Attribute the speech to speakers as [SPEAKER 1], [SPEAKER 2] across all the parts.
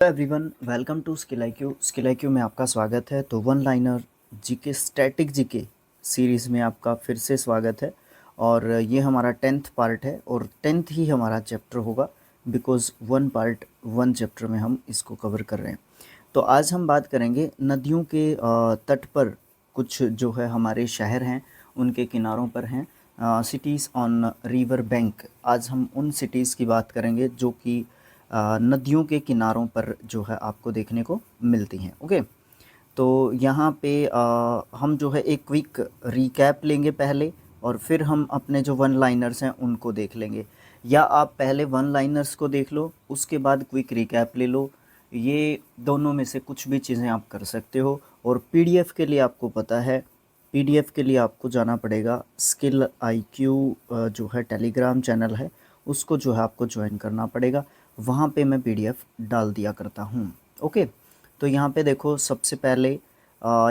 [SPEAKER 1] Everyone, welcome to skill I Q में आपका स्वागत है। तो one liner GK static GK series में आपका फिर से स्वागत है। और ये हमारा 10th पार्ट है और 10th ही हमारा चैप्टर होगा, because one part one chapter में हम इसको कवर कर रहे हैं। तो आज हम बात करेंगे नदियों के तट पर कुछ जो है हमारे शहर हैं, उनके किनारों पर हैं, सिटीज़ ऑन रिवर बैंक। आज हम उन सिटीज़ की बात करेंगे जो कि नदियों के किनारों पर जो है आपको देखने को मिलती हैं। ओके, तो यहाँ पे हम जो है एक क्विक रिकैप लेंगे पहले, और फिर हम अपने जो वन लाइनर्स हैं उनको देख लेंगे। या आप पहले वन लाइनर्स को देख लो, उसके बाद क्विक रिकैप ले लो। ये दोनों में से कुछ भी चीज़ें आप कर सकते हो। और पीडीएफ के लिए आपको पता है, पीडीएफ के लिए आपको जाना पड़ेगा स्किल आई क्यू जो है टेलीग्राम चैनल है, उसको जो है आपको ज्वाइन करना पड़ेगा। वहाँ पे मैं पीडीएफ डाल दिया करता हूँ। ओके, तो यहाँ पे देखो, सबसे पहले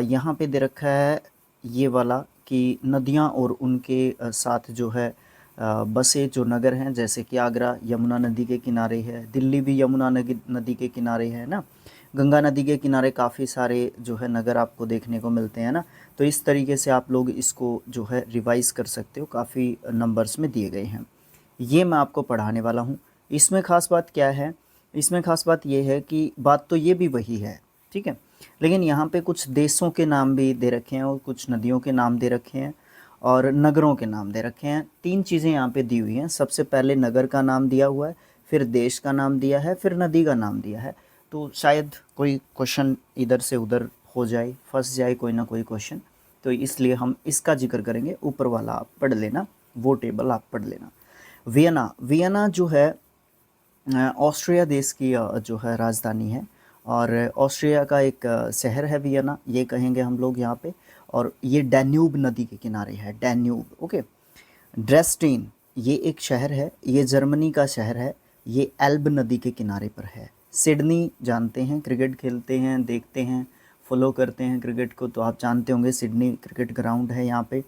[SPEAKER 1] यहाँ पे दे रखा है ये वाला कि नदियाँ और उनके साथ जो है बसे जो नगर हैं, जैसे कि आगरा यमुना नदी के किनारे है, दिल्ली भी यमुना नदी के किनारे है ना, गंगा नदी के किनारे काफ़ी सारे जो है नगर आपको देखने को मिलते हैं ना। तो इस तरीके से आप लोग इसको जो है रिवाइज़ कर सकते हो, काफ़ी नंबर्स में दिए गए हैं। ये मैं आपको पढ़ाने वाला हूँ। इसमें ख़ास बात क्या है? इसमें ख़ास बात ये है कि बात तो ये भी वही है, ठीक है, लेकिन यहाँ पे कुछ देशों के नाम भी दे रखे हैं और कुछ नदियों के नाम दे रखे हैं और नगरों के नाम दे रखे हैं। तीन चीज़ें यहाँ पे दी हुई हैं। सबसे पहले नगर का नाम दिया हुआ है, फिर देश का नाम दिया है, फिर नदी का नाम दिया है। तो शायद कोई क्वेश्चन इधर से उधर हो जाए, फंस जाए कोई ना कोई क्वेश्चन, तो इसलिए हम इसका जिक्र करेंगे। ऊपर वाला आप पढ़ लेना, वो टेबल आप पढ़ लेना। वियना, वियना जो है ऑस्ट्रिया देश की जो है राजधानी है, और ऑस्ट्रिया का एक शहर है वियना, ये कहेंगे हम लोग यहाँ पे। और ये डैन्यूब नदी के किनारे है, डैन्यूब। ओके, ड्रेस्डेन ये एक शहर है, ये जर्मनी का शहर है, ये एल्ब नदी के किनारे पर है। सिडनी जानते हैं, क्रिकेट खेलते हैं, देखते हैं, फॉलो करते हैं क्रिकेट को, तो आप जानते होंगे सिडनी क्रिकेट ग्राउंड है यहाँ पे,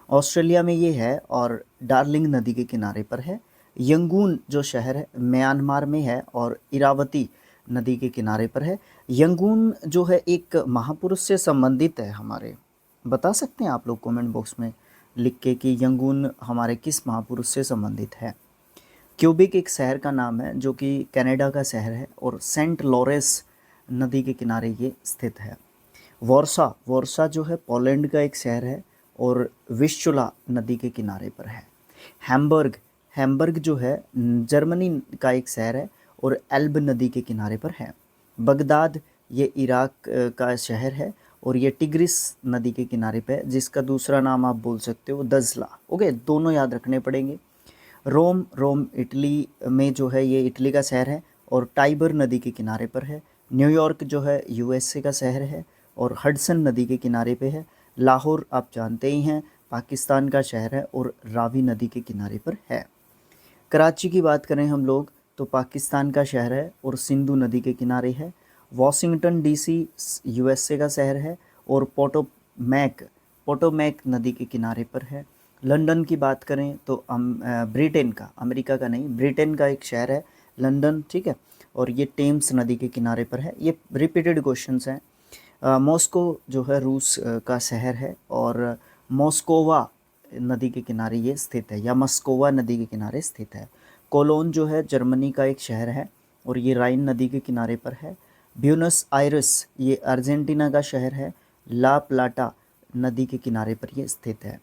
[SPEAKER 1] ऑस्ट्रेलिया में ये है, और डार्लिंग नदी के किनारे पर है। यंगून जो शहर है म्यांमार में है और इरावती नदी के किनारे पर है। यंगून जो है एक महापुरुष से संबंधित है हमारे। बता सकते हैं आप लोग कमेंट बॉक्स में लिख के कि यंगून हमारे किस महापुरुष से संबंधित है। क्यूबिक एक शहर का नाम है जो कि कनाडा का शहर है, और सेंट लॉरेंस नदी के किनारे ये स्थित है। वॉर्सा, वॉर्सा जो है पोलैंड का एक शहर है और विस्चुला नदी के किनारे पर है। हैम्बर्ग, हैम्बर्ग जो है जर्मनी का एक शहर है और एल्ब नदी के किनारे पर है। बगदाद ये इराक का शहर है और ये टिग्रिस नदी के किनारे पे है, जिसका दूसरा नाम आप बोल सकते हो दजला। ओके, दोनों याद रखने पड़ेंगे। रोम, रोम इटली में जो है, ये इटली का शहर है और टाइबर नदी के किनारे पर है। न्यूयॉर्क जो है यूएसए का शहर है और हडसन नदी के किनारे पे है। लाहौर आप जानते ही हैं, पाकिस्तान का शहर है और रावी नदी के किनारे पर है। कराची की बात करें हम लोग, तो पाकिस्तान का शहर है और सिंधु नदी के किनारे है। वॉशिंगटन डीसी यूएसए का शहर है और पोटोमैक, पोटोमैक नदी के किनारे पर है। लंदन की बात करें तो ब्रिटेन का, अमेरिका का नहीं, ब्रिटेन का एक शहर है लंदन, ठीक है, और ये टेम्स नदी के किनारे पर है। ये रिपीटेड क्वेश्चंस हैं। मॉस्को जो है रूस का शहर है और मॉस्कोवा नदी के किनारे ये स्थित है, या मस्कोवा नदी के किनारे स्थित है। कोलोन जो है जर्मनी का एक शहर है और ये राइन नदी के किनारे पर है। ब्यूनस आयरस ये अर्जेंटीना का शहर है, ला प्लाटा नदी के किनारे पर ये स्थित है।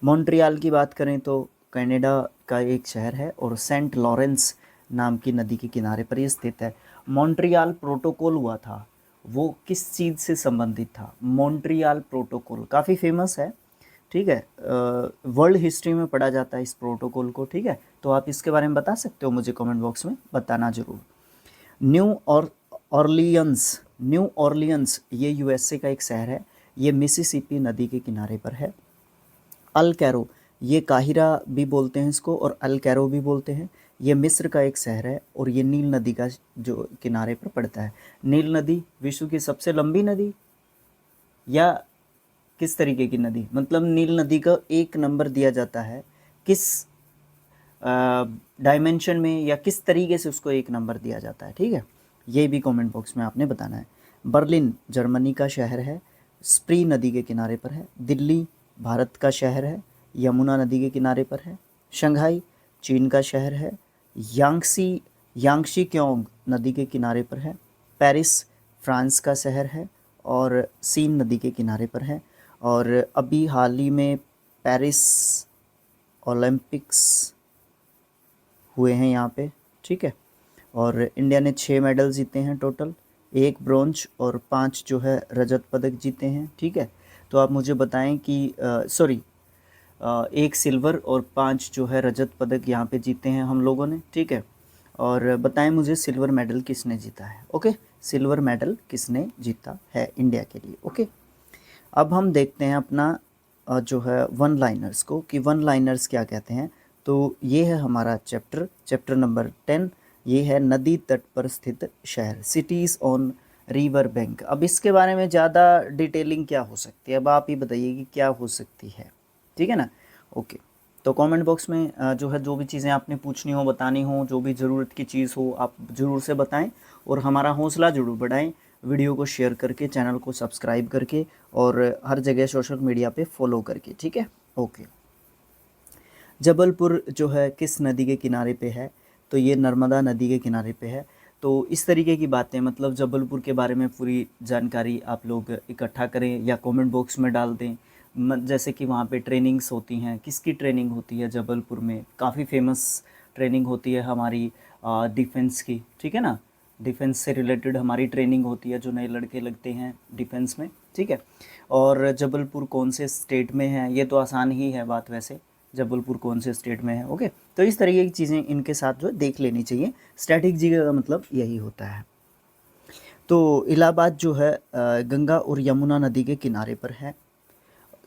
[SPEAKER 1] मॉन्ट्रियल की बात करें तो कनाडा का एक शहर है और सेंट लॉरेंस नाम की नदी के किनारे पर ये स्थित है। मॉन्ट्रियल प्रोटोकॉल हुआ था, वो किस चीज़ से संबंधित था? मॉन्ट्रियल प्रोटोकॉल काफ़ी फेमस है, ठीक है, वर्ल्ड हिस्ट्री में पढ़ा जाता है इस प्रोटोकॉल को, ठीक है। तो आप इसके बारे में बता सकते हो, मुझे कमेंट बॉक्स में बताना ज़रूर। न्यू और ऑर्लियंस, न्यू ऑर्लियंस ये यूएसए का एक शहर है, ये मिसिसिपी नदी के किनारे पर है। अल कैरो, ये काहिरा भी बोलते हैं इसको और अल कैरो भी बोलते हैं, ये मिस्र का एक शहर है और ये नील नदी का जो किनारे पर पड़ता है। नील नदी विश्व की सबसे लंबी नदी या किस तरीके की नदी, मतलब नील नदी का एक नंबर दिया जाता है किस डायमेंशन में या किस तरीके से उसको एक नंबर दिया जाता है, ठीक है। ये भी कमेंट बॉक्स में आपने बताना है। बर्लिन जर्मनी का शहर है, स्प्री नदी के किनारे पर है। दिल्ली भारत का शहर है, यमुना नदी के किनारे पर है। शंघाई चीन का शहर है, यांगशी क्योंग नदी के किनारे पर है। पेरिस फ्रांस का शहर है और सीन नदी के किनारे पर है। और अभी हाल ही में पेरिस ओलंपिक्स हुए हैं यहाँ पे, ठीक है। और इंडिया ने 6 मेडल जीते हैं टोटल, 1 ब्रोंज और 5 जो है रजत पदक जीते हैं, ठीक है। तो आप मुझे बताएं कि 1 सिल्वर और 5 जो है रजत पदक यहाँ पे जीते हैं हम लोगों ने, ठीक है। और बताएं मुझे सिल्वर मेडल किसने जीता है, ओके। सिल्वर मेडल किसने जीता है इंडिया के लिए, ओके। अब हम देखते हैं अपना जो है वन लाइनर्स को, कि वन लाइनर्स क्या कहते हैं। तो ये है हमारा चैप्टर नंबर 10। ये है नदी तट पर स्थित शहर, सिटीज़ ऑन रिवर बैंक। अब इसके बारे में ज़्यादा डिटेलिंग क्या हो सकती है, अब आप ही बताइए कि क्या हो सकती है, ठीक है ना, ओके। तो कमेंट बॉक्स में जो है जो भी चीज़ें आपने पूछनी हो, बतानी हो, जो भी ज़रूरत की चीज़ हो आप ज़रूर से बताएं और हमारा हौसला ज़रूर बढ़ाएं, वीडियो को शेयर करके, चैनल को सब्सक्राइब करके और हर जगह सोशल मीडिया पे फॉलो करके, ठीक है, ओके। जबलपुर जो है किस नदी के किनारे पे है, तो ये नर्मदा नदी के किनारे पे है। तो इस तरीके की बातें, मतलब जबलपुर के बारे में पूरी जानकारी आप लोग इकट्ठा करें या कमेंट बॉक्स में डाल दें। जैसे कि वहाँ पे ट्रेनिंग्स होती हैं, किसकी ट्रेनिंग होती है जबलपुर में, काफ़ी फेमस ट्रेनिंग होती है हमारी डिफेंस की, ठीक है ना। डिफेंस से रिलेटेड हमारी ट्रेनिंग होती है जो नए लड़के लगते हैं डिफेंस में, ठीक है। और जबलपुर कौन से स्टेट में है, ये तो आसान ही है बात वैसे, जबलपुर कौन से स्टेट में है, ओके। तो इस तरीके की चीज़ें इनके साथ जो देख लेनी चाहिए। स्टैटिक जी का मतलब यही होता है। तो इलाहाबाद जो है गंगा और यमुना नदी के किनारे पर है।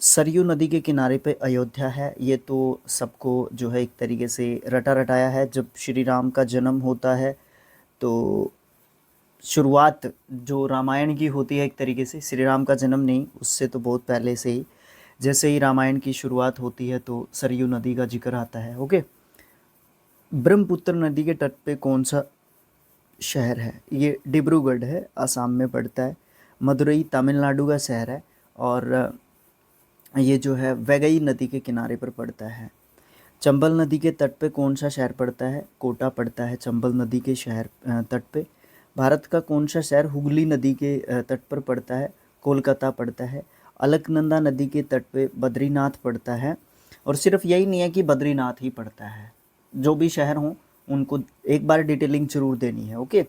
[SPEAKER 1] सरयू नदी के किनारे पे अयोध्या है। ये तो सबको जो है एक तरीके से रटा रटाया है। जब श्री राम का जन्म होता है तो शुरुआत जो रामायण की होती है एक तरीके से, श्री राम का जन्म नहीं, उससे तो बहुत पहले से ही, जैसे ही रामायण की शुरुआत होती है तो सरयू नदी का जिक्र आता है, ओके। ब्रह्मपुत्र नदी के तट पे कौन सा शहर है, ये डिब्रूगढ़ है, असम में पड़ता है। मदुरई तमिलनाडु का शहर है और ये जो है वैगई नदी के किनारे पर पड़ता है। चंबल नदी के तट पे कौन सा शहर पड़ता है, कोटा पड़ता है चंबल नदी के शहर तट पे। भारत का कौन सा शहर हुगली नदी के तट पर पड़ता है, कोलकाता पड़ता है। अलकनंदा नदी के तट पे बद्रीनाथ पड़ता है। और सिर्फ यही नहीं है कि बद्रीनाथ ही पड़ता है, जो भी शहर हों उनको एक बार डिटेलिंग जरूर देनी है, ओके।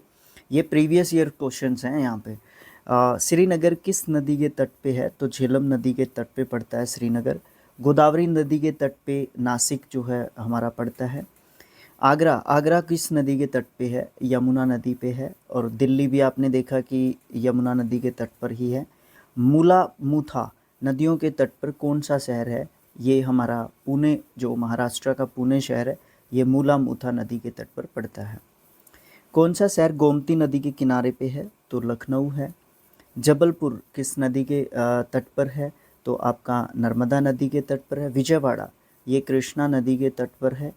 [SPEAKER 1] ये प्रीवियस ईयर क्वेश्चंस हैं यहाँ पे। श्रीनगर किस नदी के तट पे है, तो झेलम नदी के तट पे पड़ता है श्रीनगर। गोदावरी नदी के तट पे नासिक जो है हमारा पड़ता है। आगरा किस नदी के तट पे है, यमुना नदी पे है। और दिल्ली भी आपने देखा कि यमुना नदी के तट पर ही है। मूला मूथा नदियों के तट पर कौन सा शहर है, ये हमारा पुणे, जो महाराष्ट्र का पुणे शहर है, ये मूला मूथा नदी के तट पर पड़ता है। कौन सा शहर गोमती नदी के किनारे पे है, तो लखनऊ है। जबलपुर किस नदी के तट पर है, तो आपका नर्मदा नदी के तट पर है। विजयवाड़ा ये कृष्णा नदी के तट पर है,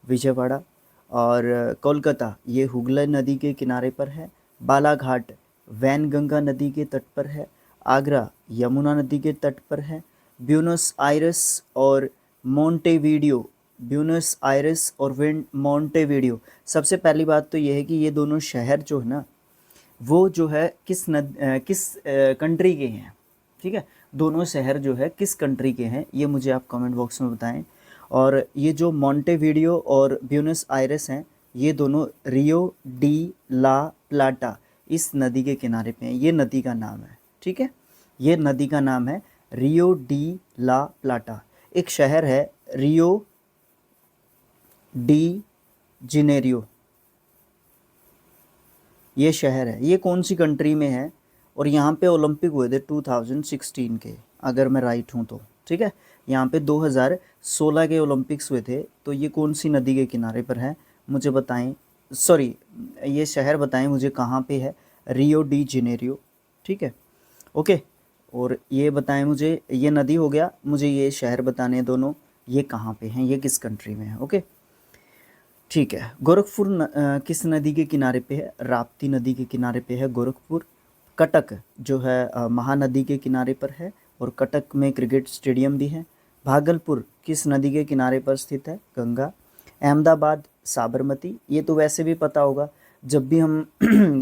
[SPEAKER 1] विजयवाड़ा। और कोलकाता ये हुगली नदी के किनारे पर है। बालाघाट वैनगंगा नदी के तट पर है। आगरा यमुना नदी के तट पर है। ब्यूनस आयरस और मोंटेवीडियो, ब्यूनस आयरस और मोंटेवीडियो, सबसे पहली बात तो ये है कि ये दोनों शहर जो है ना, वो जो है किस कंट्री के हैं, ठीक है। दोनों शहर जो है किस कंट्री के हैं, ये मुझे आप कमेंट बॉक्स में बताएं। और ये जो मोंटेवीडियो और ब्यूनस आयरस हैं, ये दोनों रियो डी ला प्लाटा इस नदी के किनारे पे हैं। ये नदी का नाम है, ठीक है, ये नदी का नाम है रियो डी ला प्लाटा। एक शहर है रियो डी जिनेरियो, ये शहर है, ये कौन सी कंट्री में है। और यहाँ पे ओलंपिक हुए थे 2016 के, अगर मैं राइट हूँ तो, ठीक है। यहाँ पे 2016 के ओलंपिक्स हुए थे। तो ये कौन सी नदी के किनारे पर है, मुझे बताएं। सॉरी, ये शहर बताएं मुझे कहाँ पे है, रियो डी जेनेरियो, ठीक है, ओके। और ये बताएं मुझे, ये नदी हो गया, मुझे ये शहर बताने दोनों, ये कहाँ पे हैं, ये किस कंट्री में है, ओके। ठीक है। गोरखपुर किस नदी के किनारे पे है? राप्ती नदी के किनारे पे है गोरखपुर। कटक जो है महानदी के किनारे पर है और कटक में क्रिकेट स्टेडियम भी है। भागलपुर किस नदी के किनारे पर स्थित है? गंगा। अहमदाबाद साबरमती, ये तो वैसे भी पता होगा, जब भी हम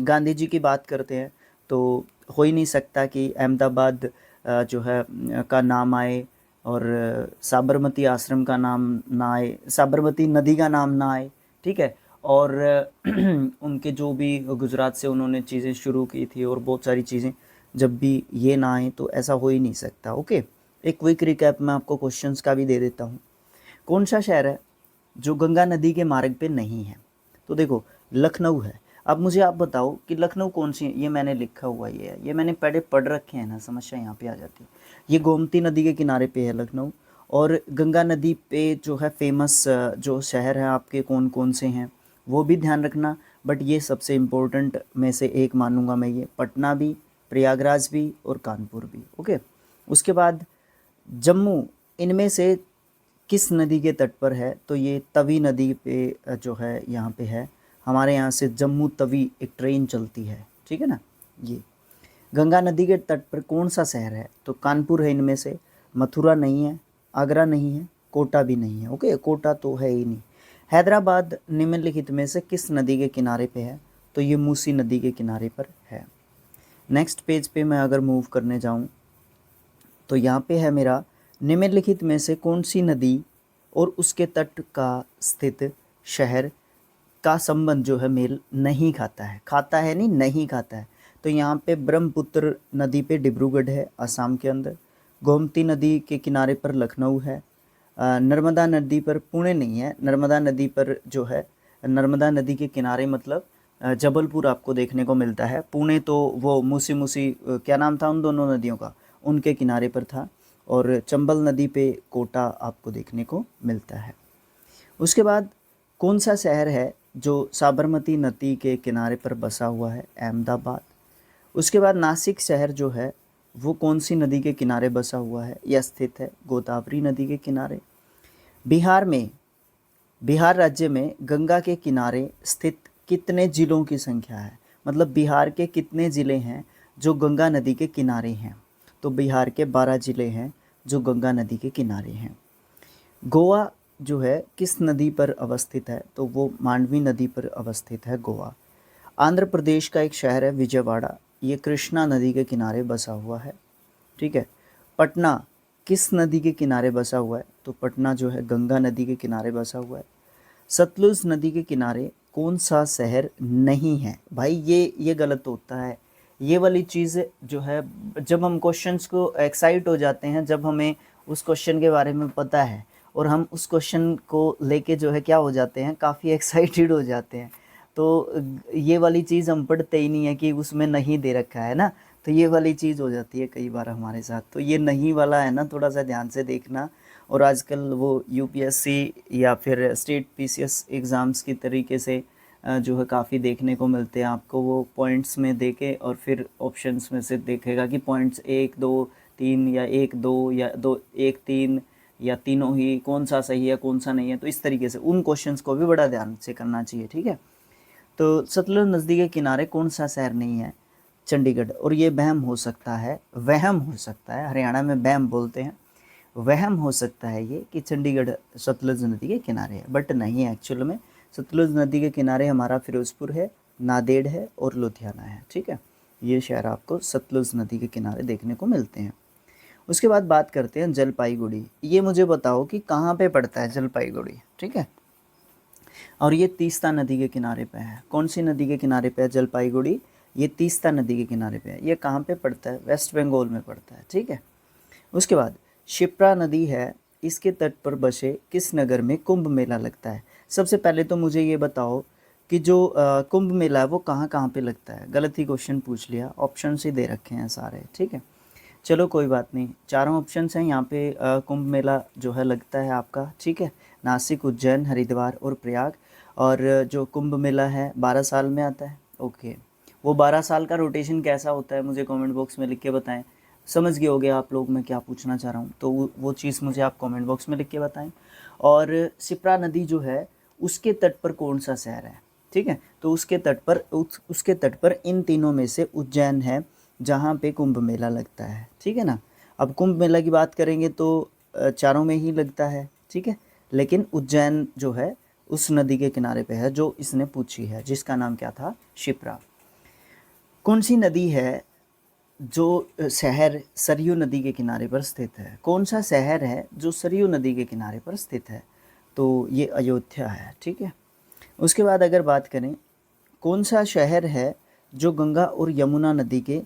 [SPEAKER 1] गांधी जी की बात करते हैं तो हो ही नहीं सकता कि अहमदाबाद जो है का नाम आए और साबरमती आश्रम का नाम ना आए, साबरमती नदी का नाम ना आए, ठीक है। और उनके जो भी गुजरात से उन्होंने चीज़ें शुरू की थी और बहुत सारी चीज़ें, जब भी ये ना आए तो ऐसा हो ही नहीं सकता। ओके, एक क्विक रिकैप मैं आपको क्वेश्चंस का भी दे देता हूँ। कौन सा शहर है जो गंगा नदी के मार्ग पे नहीं है? तो देखो, लखनऊ है। अब मुझे आप बताओ कि लखनऊ कौन सी है? ये मैंने लिखा हुआ ये मैंने पढ़े पढ़ रखे हैं ना, समस्या यहाँ पे आ जाती है। ये गोमती नदी के किनारे पे है लखनऊ। और गंगा नदी पे जो है फेमस जो शहर है आपके कौन कौन से हैं वो भी ध्यान रखना। बट ये सबसे इम्पोर्टेंट में से एक मानूंगा मैं, ये पटना भी, प्रयागराज भी और कानपुर भी। ओके, उसके बाद जम्मू इनमें से किस नदी के तट पर है? तो ये तवी नदी पे जो है यहाँ पे है। हमारे यहाँ से जम्मू तवी एक ट्रेन चलती है, ठीक है ना। ये गंगा नदी के तट पर कौन सा शहर है? तो कानपुर है इनमें से। मथुरा नहीं है, आगरा नहीं है, कोटा भी नहीं है। ओके, कोटा तो है ही नहीं। हैदराबाद निम्नलिखित में से किस नदी के किनारे पे है? तो ये मूसी नदी के किनारे पर है। नेक्स्ट पेज पे मैं अगर मूव करने जाऊँ तो यहाँ पे है मेरा, निम्नलिखित में से कौन सी नदी और उसके तट का स्थित शहर का संबंध जो है मेल नहीं खाता है? खाता है नहीं, नहीं खाता है। तो यहाँ पे ब्रह्मपुत्र नदी पे डिब्रूगढ़ है असम के अंदर। गोमती नदी के किनारे पर लखनऊ है। नर्मदा नदी पर पुणे नहीं है, नर्मदा नदी पर जो है, नर्मदा नदी के किनारे मतलब जबलपुर आपको देखने को मिलता है। पुणे तो वो मूसी मूसी क्या नाम था उन दोनों नदियों का, उनके किनारे पर था। और चंबल नदी पे कोटा आपको देखने को मिलता है। उसके बाद कौन सा शहर है जो साबरमती नदी के किनारे पर बसा हुआ है? अहमदाबाद। उसके बाद नासिक शहर जो है वो कौन सी नदी के किनारे बसा हुआ है या स्थित है? गोदावरी नदी के किनारे। बिहार में, बिहार राज्य में गंगा के किनारे स्थित कितने जिलों की संख्या है? मतलब बिहार के कितने ज़िले हैं जो गंगा नदी के किनारे हैं? तो बिहार के 12 ज़िले हैं जो गंगा नदी के किनारे हैं। गोवा जो है किस नदी पर अवस्थित है? तो वो मांडवी नदी पर अवस्थित है गोवा। आंध्र प्रदेश का एक शहर है विजयवाड़ा, ये कृष्णा नदी के किनारे बसा हुआ है, ठीक है। पटना किस नदी के किनारे बसा हुआ है? तो पटना जो है गंगा नदी के किनारे बसा हुआ है। सतलुज नदी के किनारे कौन सा शहर नहीं है? भाई ये गलत होता है। ये वाली चीज़ जो है, जब हम क्वेश्चंस को एक्साइट हो जाते हैं, जब हमें उस क्वेश्चन के बारे में पता है और हम उस क्वेश्चन को लेके जो है क्या हो जाते हैं, काफ़ी एक्साइटेड हो जाते हैं। तो ये वाली चीज़ हम पढ़ते ही नहीं है कि उसमें नहीं दे रखा है ना, तो ये वाली चीज़ हो जाती है कई बार हमारे साथ। तो ये नहीं वाला है ना, थोड़ा सा ध्यान से देखना। और आजकल वो यूपीएससी या फिर स्टेट पीसीएस एग्ज़ाम्स की तरीके से जो है काफ़ी देखने को मिलते हैं आपको। वो पॉइंट्स में देके और फिर ऑप्शंस में से देखेगा कि पॉइंट्स 1 2 3 या 1 2 या 2 1 3 या तीनों ही, कौन सा सही है कौन सा नहीं है। तो इस तरीके से उन क्वेश्चंस को भी बड़ा ध्यान से करना चाहिए, ठीक है। तो सतलुज नदी के किनारे कौन सा शहर नहीं है? चंडीगढ़। और ये वहम हो सकता है, वहम हो सकता है, हरियाणा में वहम बोलते हैं, वहम हो सकता है ये कि चंडीगढ़ सतलुज नदी के किनारे है, बट नहीं है एक्चुअल में। सतलुज नदी के किनारे हमारा फिरोजपुर है, नांदेड़ है और लुधियाना है, ठीक है। ये शहर आपको सतलुज नदी के किनारे देखने को मिलते हैं। उसके बाद बात करते हैं जलपाईगुड़ी। ये मुझे बताओ कि कहाँ पे पड़ता है जलपाईगुड़ी, ठीक है। और ये तीस्ता नदी के किनारे पे है। कौन सी नदी के किनारे पे है जलपाईगुड़ी? ये तीस्ता नदी के किनारे पे है। ये कहाँ पे पड़ता है? वेस्ट बंगाल में पड़ता है, ठीक है। उसके बाद शिप्रा नदी है, इसके तट पर बसे किस नगर में कुंभ मेला लगता है? सबसे पहले तो मुझे ये बताओ कि जो कुंभ मेला है वो कहाँ कहाँ पे लगता है? गलत ही क्वेश्चन पूछ लिया, ऑप्शन ही दे रखे हैं सारे, ठीक है। चलो कोई बात नहीं, चारों ऑप्शंस हैं यहाँ पे। कुंभ मेला जो है लगता है आपका, ठीक है, नासिक, उज्जैन, हरिद्वार और प्रयाग। और जो कुंभ मेला है 12 साल में आता है। ओके, वो 12 साल का रोटेशन कैसा होता है मुझे कमेंट बॉक्स में लिख के बताएं। समझ गए होगे आप लोग मैं क्या पूछना चाह रहा हूँ, तो वो चीज़ मुझे आप कमेंट बॉक्स में लिख के बताएं। और शिप्रा नदी जो है उसके तट पर कौन सा शहर है, ठीक है। तो उसके तट पर इन तीनों में से उज्जैन है जहाँ पे कुंभ मेला लगता है, ठीक है ना। अब कुंभ मेला की बात करेंगे तो चारों में ही लगता है, ठीक है, लेकिन उज्जैन जो है उस नदी के किनारे पे है जो इसने पूछी है, जिसका नाम क्या था, शिप्रा। कौन सी नदी है जो शहर सरयू नदी के किनारे पर स्थित है? कौन सा शहर है जो सरयू नदी के किनारे पर स्थित है? तो ये अयोध्या है, ठीक है। उसके बाद अगर बात करें, कौन सा शहर है जो गंगा और यमुना नदी के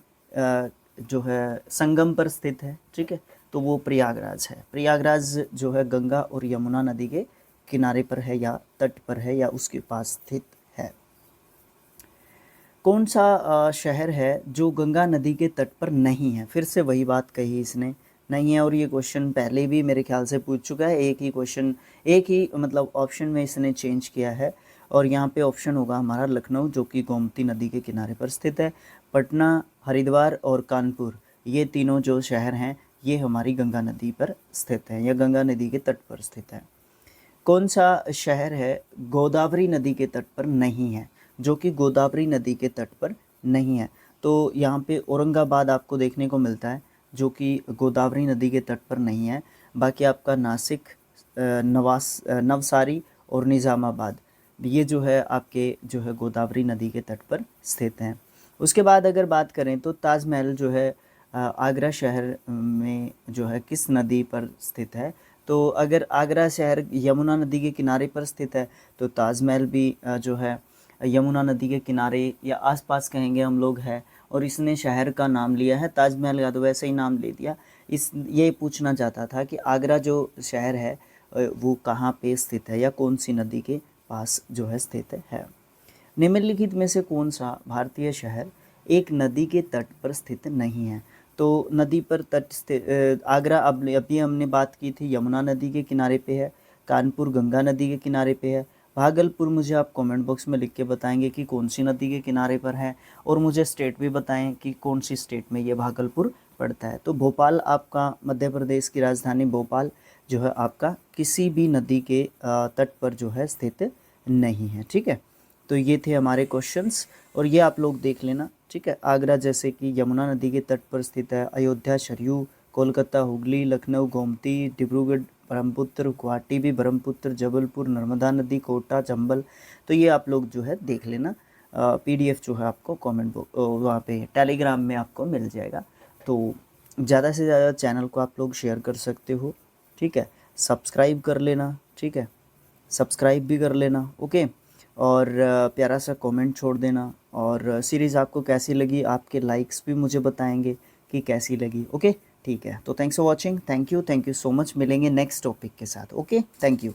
[SPEAKER 1] जो है संगम पर स्थित है, ठीक है, तो वो प्रयागराज है। प्रयागराज जो है गंगा और यमुना नदी के किनारे पर है या तट पर है या उसके पास स्थित है। कौन सा शहर है जो गंगा नदी के तट पर नहीं है? फिर से वही बात कही इसने, नहीं है, और ये क्वेश्चन पहले भी मेरे ख्याल से पूछ चुका है। एक ही क्वेश्चन, एक ही मतलब ऑप्शन में इसने चेंज किया है, और यहाँ पे ऑप्शन होगा हमारा लखनऊ, जो कि गोमती नदी के किनारे पर स्थित है। पटना, हरिद्वार और कानपुर, ये तीनों जो शहर हैं ये हमारी गंगा नदी पर स्थित हैं या गंगा नदी के तट पर स्थित है। कौन सा शहर है गोदावरी नदी के तट पर नहीं है, जो कि गोदावरी नदी के तट पर नहीं है? तो यहाँ पे औरंगाबाद आपको देखने को मिलता है जो कि गोदावरी नदी के तट पर नहीं है। बाकी आपका नासिक, नवसारी और निज़ामाबाद, ये जो है आपके जो है गोदावरी नदी के तट पर स्थित हैं। उसके बाद अगर बात करें तो ताजमहल जो है आगरा शहर में जो है किस नदी पर स्थित है? तो अगर आगरा शहर यमुना नदी के किनारे पर स्थित है तो ताजमहल भी जो है यमुना नदी के किनारे या आसपास कहेंगे हम लोग है, और इसने शहर का नाम लिया है ताजमहल का, तो वैसे ही नाम ले दिया। ये पूछना चाहता था कि आगरा जो शहर है वो कहाँ पे स्थित है या कौन सी नदी के पास जो है स्थित है। निम्नलिखित में से कौन सा भारतीय शहर एक नदी के तट पर स्थित नहीं है? तो नदी पर तट स्थित आगरा, अब अभी हमने बात की थी, यमुना नदी के किनारे पे है। कानपुर गंगा नदी के किनारे पे है। भागलपुर मुझे आप कमेंट बॉक्स में लिख के बताएंगे कि कौन सी नदी के किनारे पर है, और मुझे स्टेट भी बताएं कि कौन सी स्टेट में ये भागलपुर पड़ता है। तो भोपाल, आपका मध्य प्रदेश की राजधानी भोपाल जो है आपका किसी भी नदी के तट पर जो है स्थित नहीं है, ठीक है। तो ये थे हमारे क्वेश्चंस, और ये आप लोग देख लेना, ठीक है। आगरा जैसे कि यमुना नदी के तट पर स्थित है, अयोध्या सरयू, कोलकाता हुगली, लखनऊ गोमती, डिब्रूगढ़ ब्रह्मपुत्र, गुवाहाटी भी ब्रह्मपुत्र, जबलपुर नर्मदा नदी, कोटा चंबल। तो ये आप लोग जो है देख लेना। PDF जो है आपको कमेंट वहाँ पे टेलीग्राम में आपको मिल जाएगा। तो ज़्यादा से ज़्यादा चैनल को आप लोग शेयर कर सकते हो, ठीक है। सब्सक्राइब कर लेना, ठीक है, सब्सक्राइब भी कर लेना, ओके। और प्यारा सा कमेंट छोड़ देना, और सीरीज़ आपको कैसी लगी, आपके लाइक्स भी मुझे बताएंगे कि कैसी लगी, ओके। ठीक है, तो thanks for watching, thank you so much. मिलेंगे नेक्स्ट टॉपिक के साथ, ओके, थैंक यू।